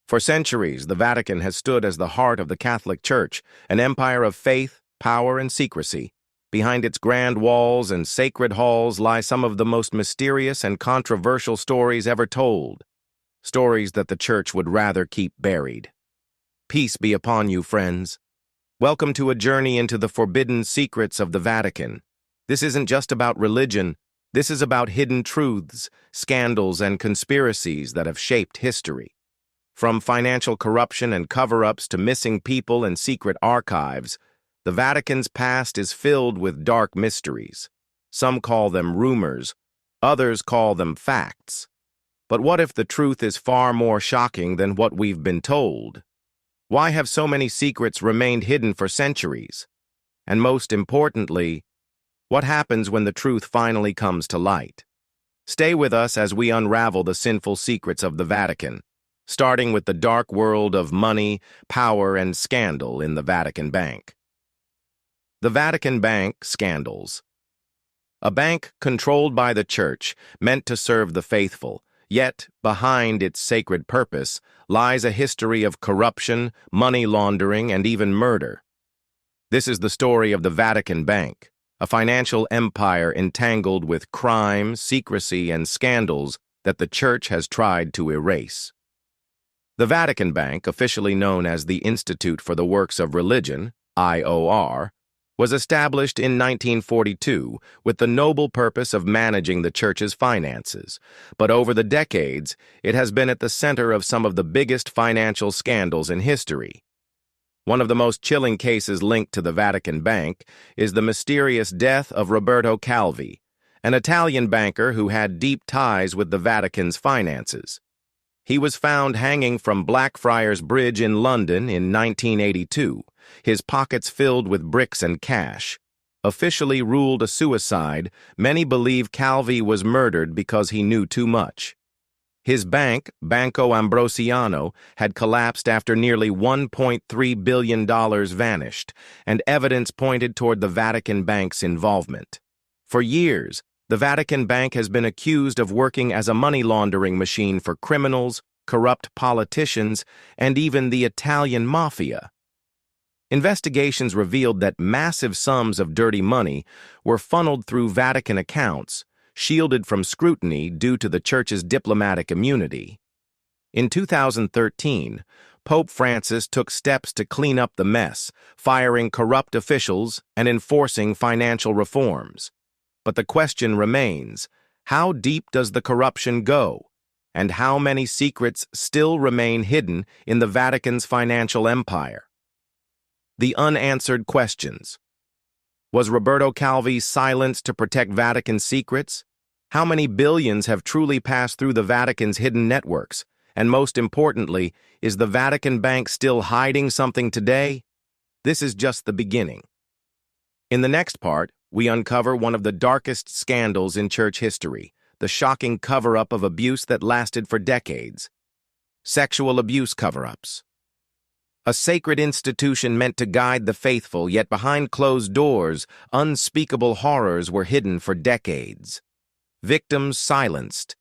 For centuries, the Vatican has stood as the heart of the Catholic Church, an empire of faith, power, and secrecy. Behind its grand walls and sacred halls lie some of the most mysterious and controversial stories ever told, stories that the Church would rather keep buried. Peace be upon you, friends. Welcome to a journey into the forbidden secrets of the Vatican. This isn't just about religion. This is about hidden truths, scandals, and conspiracies that have shaped history. From financial corruption and cover-ups to missing people and secret archives, the Vatican's past is filled with dark mysteries. Some call them rumors, others call them facts. But what if the truth is far more shocking than what we've been told? Why have so many secrets remained hidden for centuries? And most importantly, what happens when the truth finally comes to light? Stay with us as we unravel the sinful secrets of the Vatican, starting with the dark world of money, power, and scandal in the Vatican Bank. The Vatican Bank Scandals. A bank controlled by the Church, meant to serve the faithful, yet behind its sacred purpose lies a history of corruption, money laundering, and even murder. This is the story of the Vatican Bank, a financial empire entangled with crime, secrecy, and scandals that the Church has tried to erase. The Vatican Bank, officially known as the Institute for the Works of Religion, IOR, was established in 1942 with the noble purpose of managing the Church's finances, but over the decades, it has been at the center of some of the biggest financial scandals in history. One of the most chilling cases linked to the Vatican Bank is the mysterious death of Roberto Calvi, an Italian banker who had deep ties with the Vatican's finances. He was found hanging from Blackfriars Bridge in London in 1982, his pockets filled with bricks and cash. Officially ruled a suicide, many believe Calvi was murdered because he knew too much. His bank, Banco Ambrosiano, had collapsed after nearly $1.3 billion vanished, and evidence pointed toward the Vatican Bank's involvement. For years, the Vatican Bank has been accused of working as a money laundering machine for criminals, corrupt politicians, and even the Italian mafia. Investigations revealed that massive sums of dirty money were funneled through Vatican accounts, shielded from scrutiny due to the Church's diplomatic immunity. In 2013, Pope Francis took steps to clean up the mess, firing corrupt officials and enforcing financial reforms. But the question remains, how deep does the corruption go? And how many secrets still remain hidden in the Vatican's financial empire? The unanswered questions. Was Roberto Calvi silenced to protect Vatican secrets? How many billions have truly passed through the Vatican's hidden networks? And most importantly, is the Vatican Bank still hiding something today? This is just the beginning. In the next part, we uncover one of the darkest scandals in Church history, the shocking cover-up of abuse that lasted for decades. Sexual abuse cover-ups. A sacred institution meant to guide the faithful, yet behind closed doors, unspeakable horrors were hidden for decades. Victims silenced,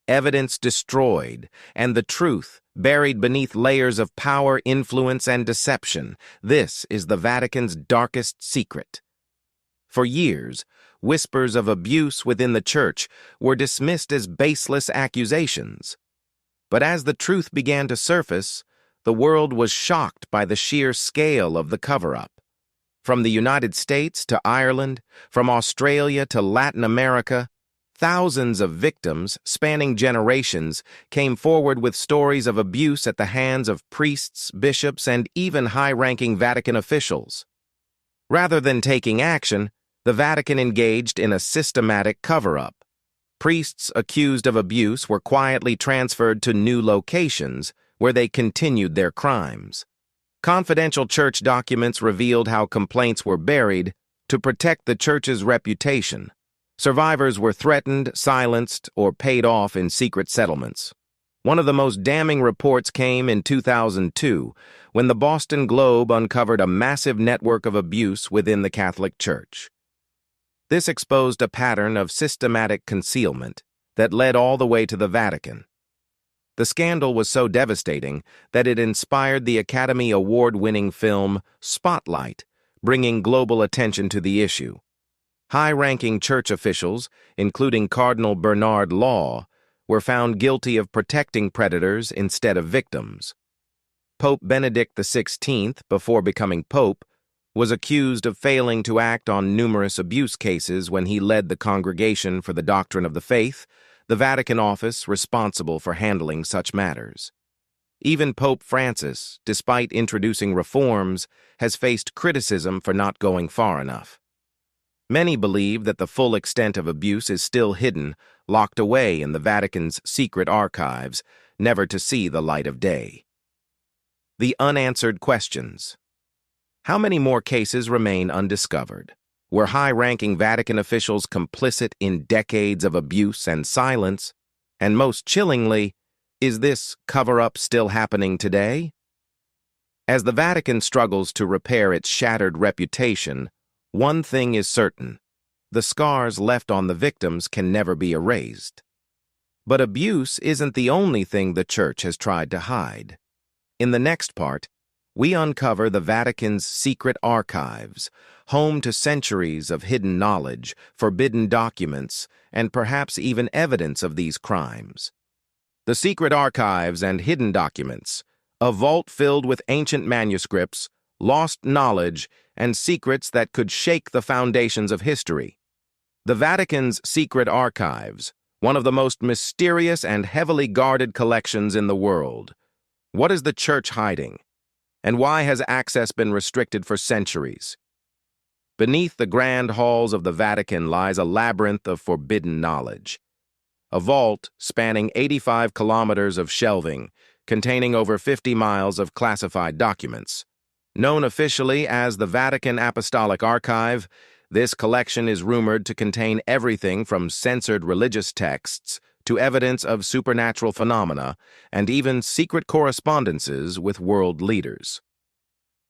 evidence destroyed, and the truth buried beneath layers of power, influence, and deception. This is the Vatican's darkest secret. For years, whispers of abuse within the Church were dismissed as baseless accusations. But as the truth began to surface, the world was shocked by the sheer scale of the cover-up. From the United States to Ireland, from Australia to Latin America, thousands of victims, spanning generations, came forward with stories of abuse at the hands of priests, bishops, and even high-ranking Vatican officials. Rather than taking action, the Vatican engaged in a systematic cover-up. Priests accused of abuse were quietly transferred to new locations, where they continued their crimes. Confidential church documents revealed how complaints were buried to protect the Church's reputation. Survivors were threatened, silenced, or paid off in secret settlements. One of the most damning reports came in 2002, when the Boston Globe uncovered a massive network of abuse within the Catholic Church. This exposed a pattern of systematic concealment that led all the way to the Vatican. The scandal was so devastating that it inspired the Academy Award-winning film Spotlight, bringing global attention to the issue. High-ranking church officials, including Cardinal Bernard Law, were found guilty of protecting predators instead of victims. Pope Benedict XVI, before becoming pope, was accused of failing to act on numerous abuse cases when he led the Congregation for the Doctrine of the Faith, the Vatican office responsible for handling such matters. Even Pope Francis, despite introducing reforms, has faced criticism for not going far enough. Many believe that the full extent of abuse is still hidden, locked away in the Vatican's secret archives, never to see the light of day. The unanswered questions. How many more cases remain undiscovered? Were high-ranking Vatican officials complicit in decades of abuse and silence? And most chillingly, is this cover-up still happening today? As the Vatican struggles to repair its shattered reputation, one thing is certain: the scars left on the victims can never be erased. But abuse isn't the only thing the Church has tried to hide. In the next part, we uncover the Vatican's secret archives, home to centuries of hidden knowledge, forbidden documents, and perhaps even evidence of these crimes. The secret archives and hidden documents, a vault filled with ancient manuscripts, lost knowledge, and secrets that could shake the foundations of history. The Vatican's secret archives, one of the most mysterious and heavily guarded collections in the world. What is the Church hiding? And why has access been restricted for centuries? Beneath the grand halls of the Vatican lies a labyrinth of forbidden knowledge. A vault spanning 85 kilometers of shelving, containing over 50 miles of classified documents. Known officially as the Vatican Apostolic Archive, this collection is rumored to contain everything from censored religious texts to evidence of supernatural phenomena and even secret correspondences with world leaders.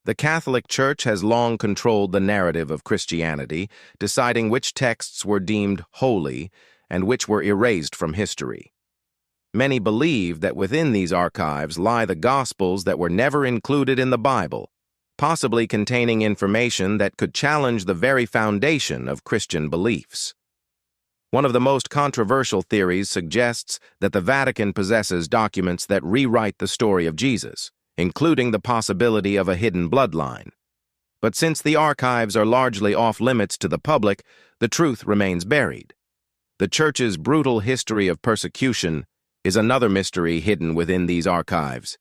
The Catholic Church has long controlled the narrative of Christianity, deciding which texts were deemed holy and which were erased from history. Many believe that within these archives lie the Gospels that were never included in the Bible, possibly containing information that could challenge the very foundation of Christian beliefs. One of the most controversial theories suggests that the Vatican possesses documents that rewrite the story of Jesus, including the possibility of a hidden bloodline. But since the archives are largely off-limits to the public, the truth remains buried. The Church's brutal history of persecution is another mystery hidden within these archives.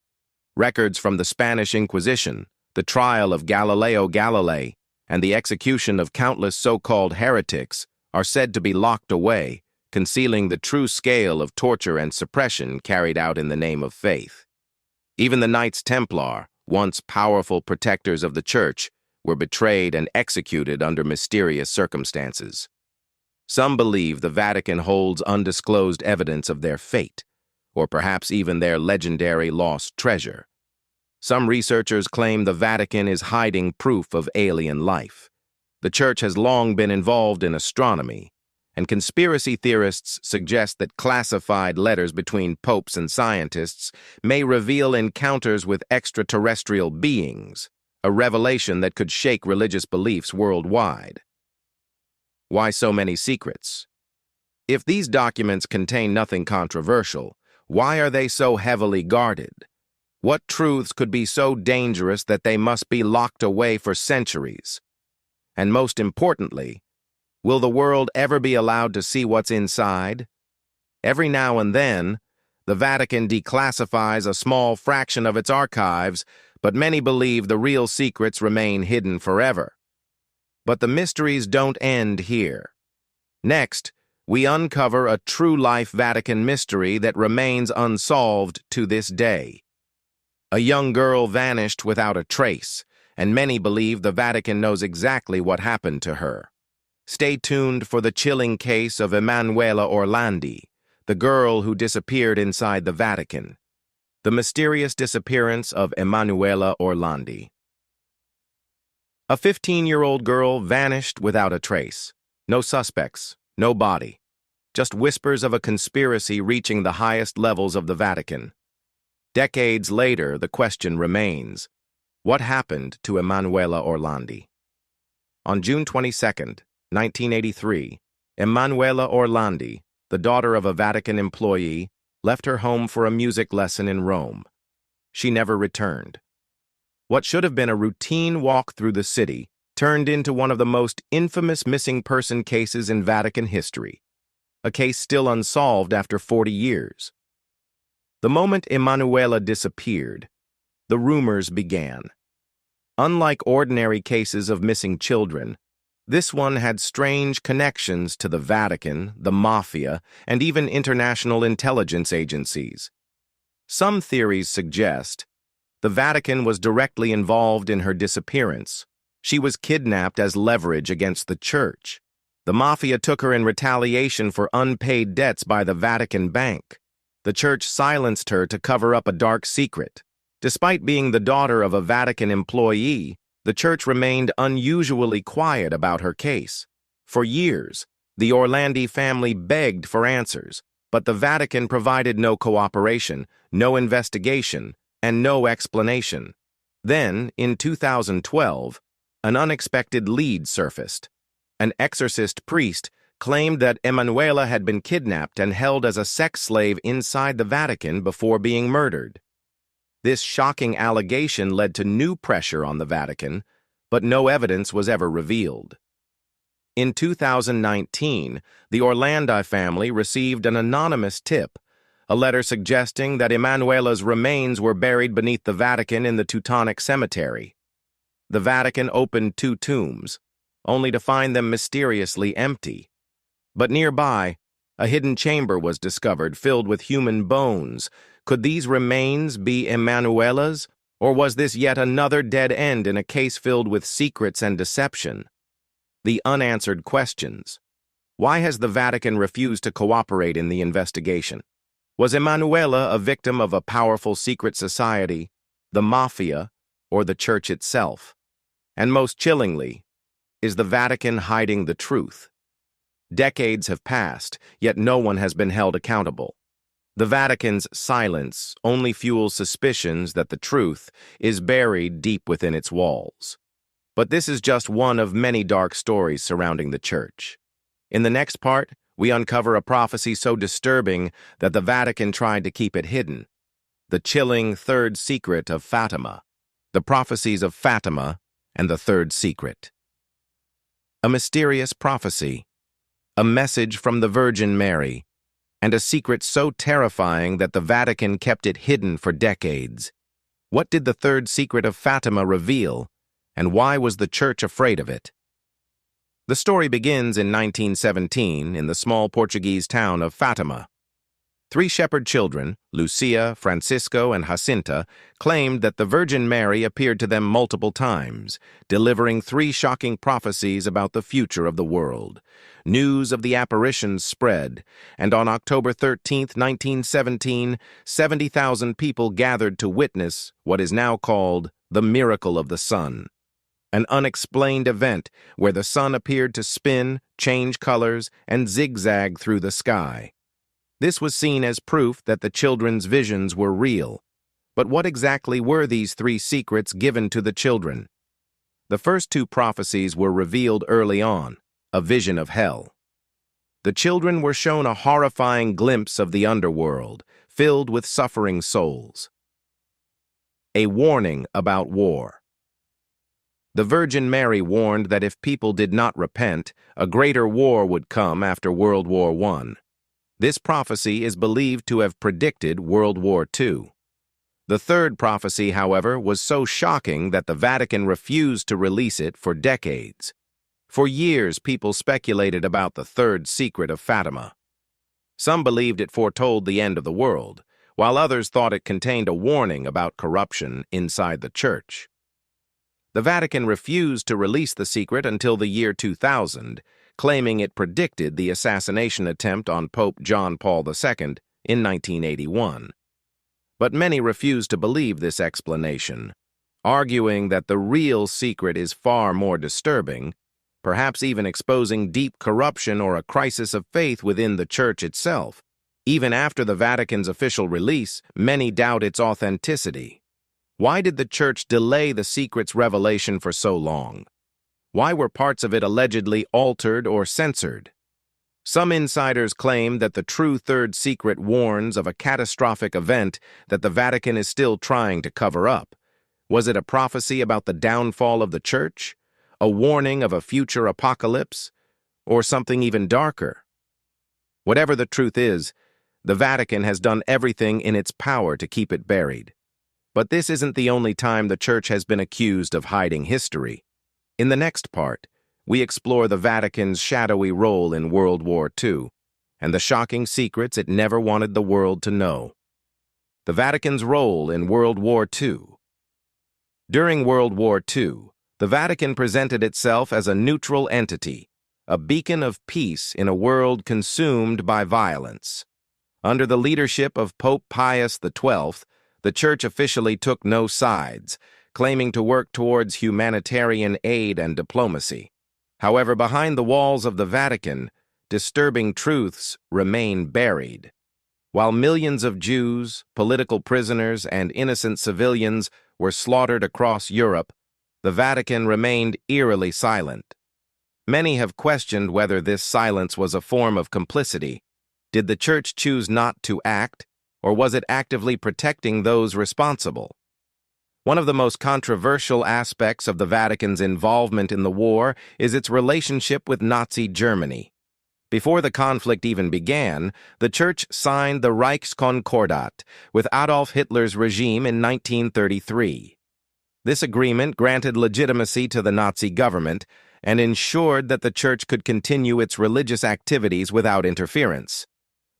Records from the Spanish Inquisition, the trial of Galileo Galilei, and the execution of countless so-called heretics are said to be locked away, concealing the true scale of torture and suppression carried out in the name of faith. Even the Knights Templar, once powerful protectors of the Church, were betrayed and executed under mysterious circumstances. Some believe the Vatican holds undisclosed evidence of their fate, or perhaps even their legendary lost treasure. Some researchers claim the Vatican is hiding proof of alien life. The Church has long been involved in astronomy, and conspiracy theorists suggest that classified letters between popes and scientists may reveal encounters with extraterrestrial beings, a revelation that could shake religious beliefs worldwide. Why so many secrets? If these documents contain nothing controversial, why are they so heavily guarded? What truths could be so dangerous that they must be locked away for centuries? And most importantly, will the world ever be allowed to see what's inside? Every now and then, the Vatican declassifies a small fraction of its archives, but many believe the real secrets remain hidden forever. But the mysteries don't end here. Next, we uncover a true-life Vatican mystery that remains unsolved to this day. A young girl vanished without a trace, and many believe the Vatican knows exactly what happened to her. Stay tuned for the chilling case of Emanuela Orlandi, the girl who disappeared inside the Vatican. The mysterious disappearance of Emanuela Orlandi. A 15-year-old girl vanished without a trace. No suspects, no body. just whispers of a conspiracy reaching the highest levels of the Vatican. Decades later, the question remains, what happened to Emanuela Orlandi? On June 22, 1983, Emanuela Orlandi, the daughter of a Vatican employee, left her home for a music lesson in Rome. She never returned. What should have been a routine walk through the city turned into one of the most infamous missing person cases in Vatican history, a case still unsolved after 40 years. The moment Emanuela disappeared, the rumors began. Unlike ordinary cases of missing children, this one had strange connections to the Vatican, the Mafia, and even international intelligence agencies. Some theories suggest the Vatican was directly involved in her disappearance. She was kidnapped as leverage against the Church. The Mafia took her in retaliation for unpaid debts by the Vatican Bank. The Church silenced her to cover up a dark secret. Despite being the daughter of a Vatican employee, the Church remained unusually quiet about her case. For years, the Orlandi family begged for answers, but the Vatican provided no cooperation, no investigation, and no explanation. Then, in 2012, an unexpected lead surfaced. An exorcist priest claimed that Emanuela had been kidnapped and held as a sex slave inside the Vatican before being murdered. This shocking allegation led to new pressure on the Vatican, but no evidence was ever revealed. In 2019, the Orlandi family received an anonymous tip, a letter suggesting that Emanuela's remains were buried beneath the Vatican in the Teutonic Cemetery. The Vatican opened 2 tombs, only to find them mysteriously empty. But nearby, a hidden chamber was discovered filled with human bones. Could these remains be Emanuela's, or was this yet another dead end in a case filled with secrets and deception? The unanswered questions. Why has the Vatican refused to cooperate in the investigation? Was Emanuela a victim of a powerful secret society, the Mafia, or the Church itself? And most chillingly, is the Vatican hiding the truth? Decades have passed, yet no one has been held accountable. The Vatican's silence only fuels suspicions that the truth is buried deep within its walls. But this is just one of many dark stories surrounding the Church. In the next part, we uncover a prophecy so disturbing that the Vatican tried to keep it hidden. The chilling third secret of Fatima. The prophecies of Fatima and the third secret. A mysterious prophecy, a message from the Virgin Mary, and a secret so terrifying that the Vatican kept it hidden for decades. What did the third secret of Fatima reveal, and why was the Church afraid of it? The story begins in 1917 in the small Portuguese town of Fatima. 3 shepherd children, Lucia, Francisco, and Jacinta, claimed that the Virgin Mary appeared to them multiple times, delivering 3 shocking prophecies about the future of the world. News of the apparitions spread, and on October 13, 1917, 70,000 people gathered to witness what is now called the Miracle of the Sun, an unexplained event where the sun appeared to spin, change colors, and zigzag through the sky. This was seen as proof that the children's visions were real. But what exactly were these 3 secrets given to the children? The first 2 prophecies were revealed early on, a vision of hell. The children were shown a horrifying glimpse of the underworld, filled with suffering souls. A warning about war. The Virgin Mary warned that if people did not repent, a greater war would come after World War I. This prophecy is believed to have predicted World War II. The third prophecy, however, was so shocking that the Vatican refused to release it for decades. For years, people speculated about the third secret of Fatima. Some believed it foretold the end of the world, while others thought it contained a warning about corruption inside the Church. The Vatican refused to release the secret until the year 2000, claiming it predicted the assassination attempt on Pope John Paul II in 1981. But many refused to believe this explanation, arguing that the real secret is far more disturbing. perhaps even exposing deep corruption or a crisis of faith within the Church itself. Even after the Vatican's official release, many doubt its authenticity. Why did the Church delay the secret's revelation for so long? Why were parts of it allegedly altered or censored? Some insiders claim that the true third secret warns of a catastrophic event that the Vatican is still trying to cover up. Was it a prophecy about the downfall of the Church? A warning of a future apocalypse? Or something even darker? Whatever the truth is, the Vatican has done everything in its power to keep it buried. But this isn't the only time the Church has been accused of hiding history. In the next part, we explore the Vatican's shadowy role in World War II and the shocking secrets it never wanted the world to know. The Vatican's role in World War II. During World War II, the Vatican presented itself as a neutral entity, a beacon of peace in a world consumed by violence. Under the leadership of Pope Pius XII, the Church officially took no sides, claiming to work towards humanitarian aid and diplomacy. However, behind the walls of the Vatican, disturbing truths remain buried. While millions of Jews, political prisoners, and innocent civilians were slaughtered across Europe, the Vatican remained eerily silent. Many have questioned whether this silence was a form of complicity. Did the Church choose not to act, or was it actively protecting those responsible? One of the most controversial aspects of the Vatican's involvement in the war is its relationship with Nazi Germany. Before the conflict even began, the Church signed the Reichskonkordat with Adolf Hitler's regime in 1933. This agreement granted legitimacy to the Nazi government and ensured that the Church could continue its religious activities without interference.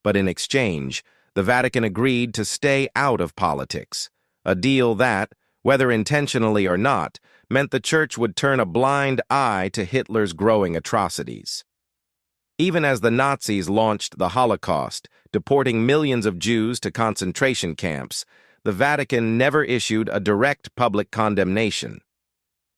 But in exchange, the Vatican agreed to stay out of politics, a deal that, whether intentionally or not, meant the Church would turn a blind eye to Hitler's growing atrocities. Even as the Nazis launched the Holocaust, deporting millions of Jews to concentration camps, the Vatican never issued a direct public condemnation.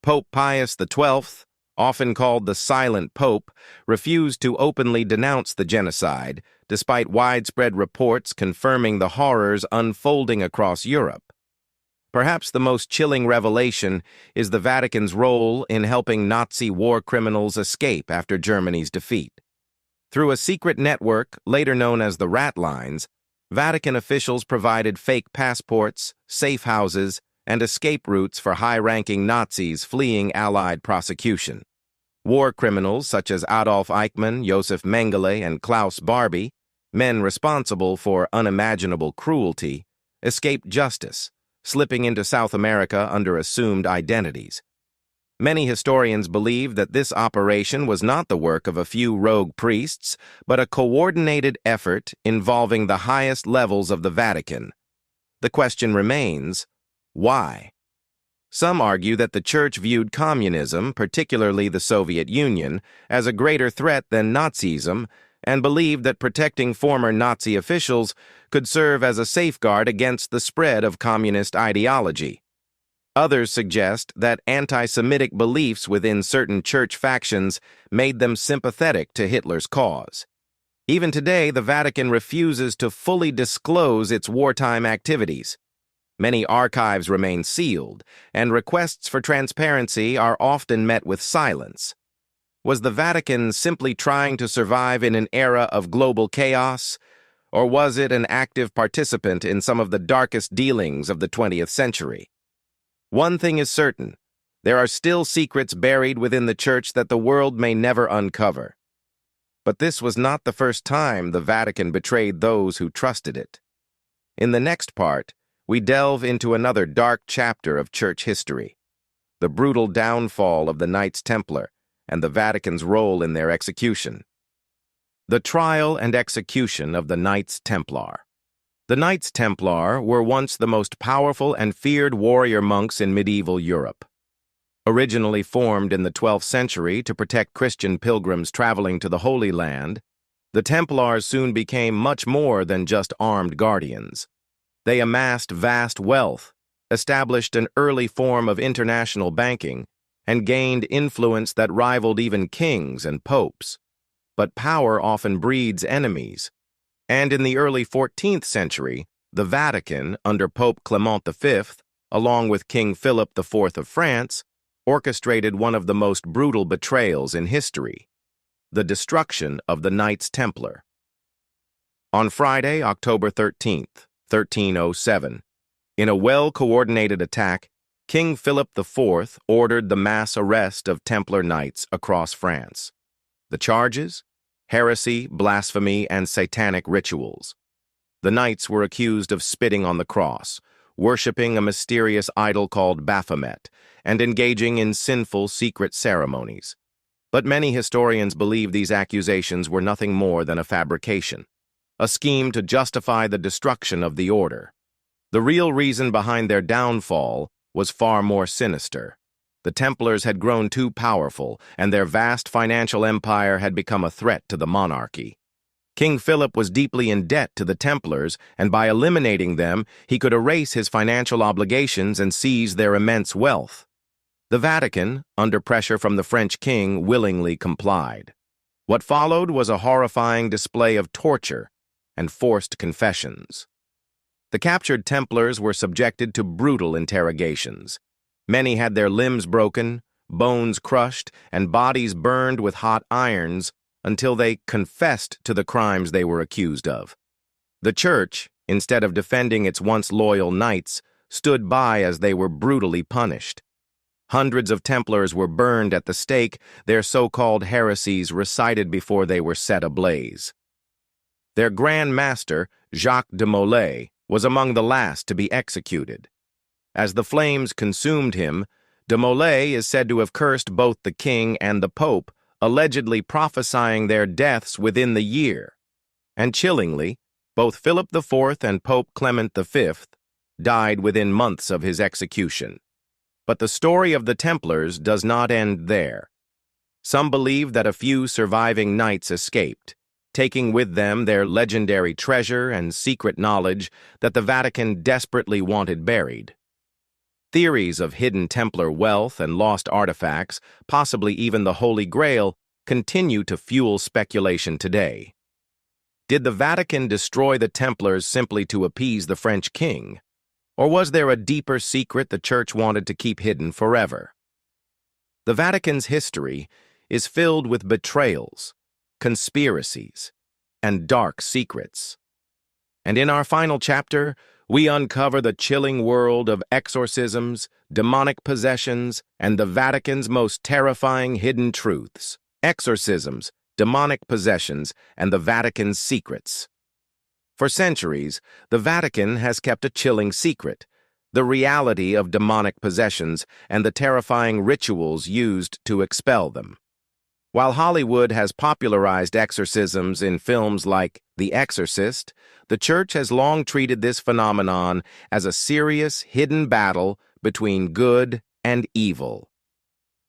Pope Pius XII, often called the Silent Pope, refused to openly denounce the genocide, despite widespread reports confirming the horrors unfolding across Europe. Perhaps the most chilling revelation is the Vatican's role in helping Nazi war criminals escape after Germany's defeat. Through a secret network, later known as the Rat Lines, Vatican officials provided fake passports, safe houses, and escape routes for high-ranking Nazis fleeing Allied prosecution. War criminals such as Adolf Eichmann, Josef Mengele, and Klaus Barbie, men responsible for unimaginable cruelty, escaped justice, slipping into South America under assumed identities. Many historians believe that this operation was not the work of a few rogue priests, but a coordinated effort involving the highest levels of the Vatican. The question remains, why? Some argue that the Church viewed communism, particularly the Soviet Union, as a greater threat than Nazism, and believed that protecting former Nazi officials could serve as a safeguard against the spread of communist ideology. Others suggest that anti-Semitic beliefs within certain church factions made them sympathetic to Hitler's cause. Even today, the Vatican refuses to fully disclose its wartime activities. Many archives remain sealed, and requests for transparency are often met with silence. Was the Vatican simply trying to survive in an era of global chaos, or was it an active participant in some of the darkest dealings of the 20th century? One thing is certain, there are still secrets buried within the Church that the world may never uncover. But this was not the first time the Vatican betrayed those who trusted it. In the next part, we delve into another dark chapter of Church history, the brutal downfall of the Knights Templar and the Vatican's role in their execution. The trial and execution of the Knights Templar. The Knights Templar were once the most powerful and feared warrior monks in medieval Europe. Originally formed in the 12th century to protect Christian pilgrims traveling to the Holy Land, the Templars soon became much more than just armed guardians. They amassed vast wealth, established an early form of international banking, and gained influence that rivaled even kings and popes. But power often breeds enemies. And in the early 14th century, the Vatican, under Pope Clement V, along with King Philip IV of France, orchestrated one of the most brutal betrayals in history: the destruction of the Knights Templar. On Friday, October 13th, 1307, in a well-coordinated attack, King Philip IV ordered the mass arrest of Templar knights across France. The charges? Heresy, blasphemy, and satanic rituals. The knights were accused of spitting on the cross, worshipping a mysterious idol called Baphomet, and engaging in sinful secret ceremonies. But many historians believe these accusations were nothing more than a fabrication, a scheme to justify the destruction of the order. The real reason behind their downfall was far more sinister. The Templars had grown too powerful, and their vast financial empire had become a threat to the monarchy. King Philip was deeply in debt to the Templars, and by eliminating them, he could erase his financial obligations and seize their immense wealth. The Vatican, under pressure from the French king, willingly complied. What followed was a horrifying display of torture and forced confessions. The captured Templars were subjected to brutal interrogations. Many had their limbs broken, bones crushed, and bodies burned with hot irons until they confessed to the crimes they were accused of. The Church, instead of defending its once loyal knights, stood by as they were brutally punished. Hundreds of Templars were burned at the stake, their so-called heresies recited before they were set ablaze. Their Grand Master, Jacques de Molay, was among the last to be executed. As the flames consumed him, de Molay is said to have cursed both the king and the pope, allegedly prophesying their deaths within the year. And chillingly, both Philip IV and Pope Clement V died within months of his execution. But the story of the Templars does not end there. Some believe that a few surviving knights escaped, taking with them their legendary treasure and secret knowledge that the Vatican desperately wanted buried. Theories of hidden Templar wealth and lost artifacts, possibly even the Holy Grail, continue to fuel speculation today. Did the Vatican destroy the Templars simply to appease the French king? Or was there a deeper secret the Church wanted to keep hidden forever? The Vatican's history is filled with betrayals, conspiracies, and dark secrets. And in our final chapter, we uncover the chilling world of exorcisms, demonic possessions, and the Vatican's most terrifying hidden truths. Exorcisms, demonic possessions, and the Vatican's secrets. For centuries, the Vatican has kept a chilling secret: the reality of demonic possessions and the terrifying rituals used to expel them. While Hollywood has popularized exorcisms in films like The Exorcist, the Church has long treated this phenomenon as a serious, hidden battle between good and evil.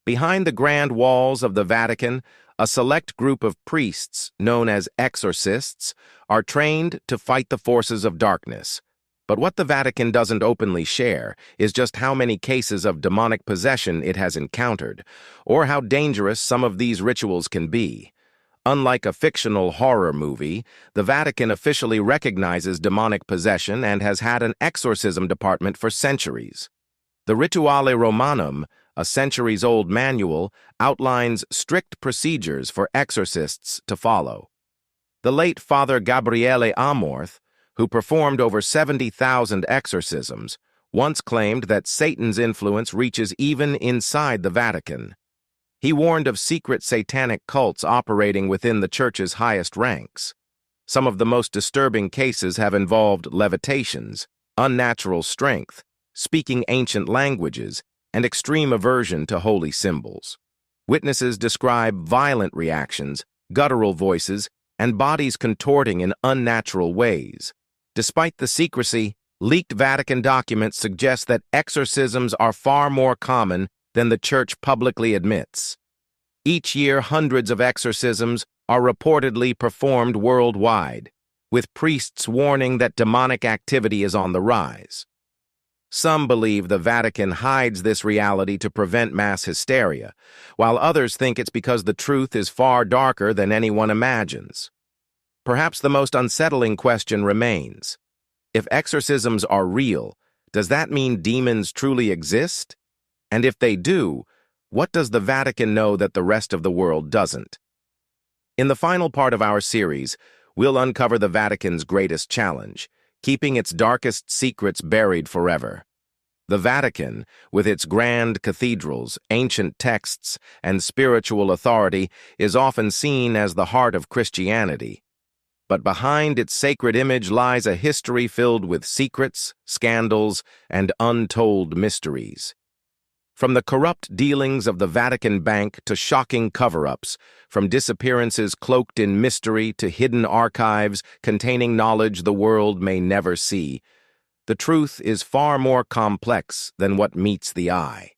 Behind the grand walls of the Vatican, a select group of priests, known as exorcists, are trained to fight the forces of darkness. But what the Vatican doesn't openly share is just how many cases of demonic possession it has encountered, or how dangerous some of these rituals can be. Unlike a fictional horror movie, the Vatican officially recognizes demonic possession and has had an exorcism department for centuries. The Rituale Romanum, a centuries-old manual, outlines strict procedures for exorcists to follow. The late Father Gabriele Amorth, who performed over 70,000 exorcisms, once claimed that Satan's influence reaches even inside the Vatican. He warned of secret satanic cults operating within the Church's highest ranks. Some of the most disturbing cases have involved levitations, unnatural strength, speaking ancient languages, and extreme aversion to holy symbols. Witnesses describe violent reactions, guttural voices, and bodies contorting in unnatural ways. Despite the secrecy, leaked Vatican documents suggest that exorcisms are far more common than the Church publicly admits. Each year, hundreds of exorcisms are reportedly performed worldwide, with priests warning that demonic activity is on the rise. Some believe the Vatican hides this reality to prevent mass hysteria, while others think it's because the truth is far darker than anyone imagines. Perhaps the most unsettling question remains. If exorcisms are real, does that mean demons truly exist? And if they do, what does the Vatican know that the rest of the world doesn't? In the final part of our series, we'll uncover the Vatican's greatest challenge, keeping its darkest secrets buried forever. The Vatican, with its grand cathedrals, ancient texts, and spiritual authority, is often seen as the heart of Christianity. But behind its sacred image lies a history filled with secrets, scandals, and untold mysteries. From the corrupt dealings of the Vatican Bank to shocking cover-ups, from disappearances cloaked in mystery to hidden archives containing knowledge the world may never see, the truth is far more complex than what meets the eye.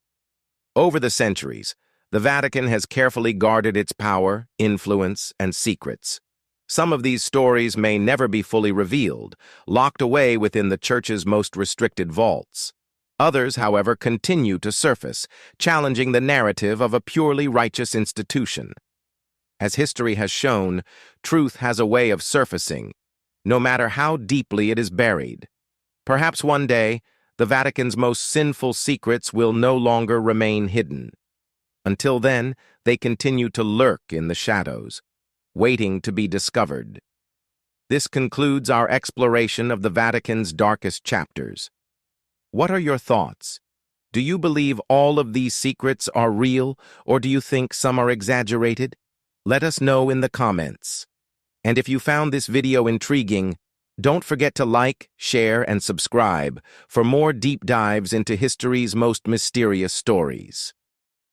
Over the centuries, the Vatican has carefully guarded its power, influence, and secrets. Some of these stories may never be fully revealed, locked away within the Church's most restricted vaults. Others, however, continue to surface, challenging the narrative of a purely righteous institution. As history has shown, truth has a way of surfacing, no matter how deeply it is buried. Perhaps one day, the Vatican's most sinful secrets will no longer remain hidden. Until then, they continue to lurk in the shadows, waiting to be discovered. This concludes our exploration of the Vatican's darkest chapters. What are your thoughts? Do you believe all of these secrets are real, or do you think some are exaggerated? Let us know in the comments. And if you found this video intriguing, don't forget to like, share, and subscribe for more deep dives into history's most mysterious stories.